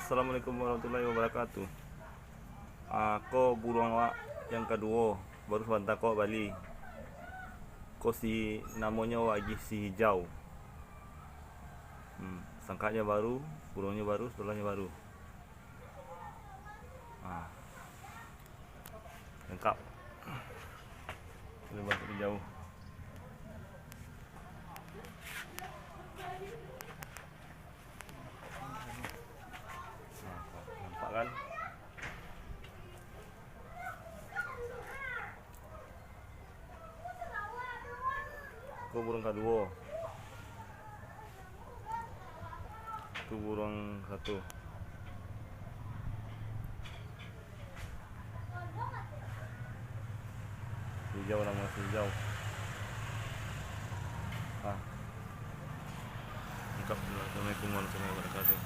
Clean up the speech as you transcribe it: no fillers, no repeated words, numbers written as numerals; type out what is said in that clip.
Assalamualaikum warahmatullahi wabarakatuh. Ko burung awak yang kedua baru sebentar ko balik. Ko si namanya lagi si hijau. Sangkanya baru, burungnya baru, sebelahnya baru. Lengkap. Boleh bantu jauh. Nampak kan? Itu burung kedua. Itu burung satu. Hijau, nama hijau. Lengkap. Assalamualaikum warahmatullahi wabarakatuh.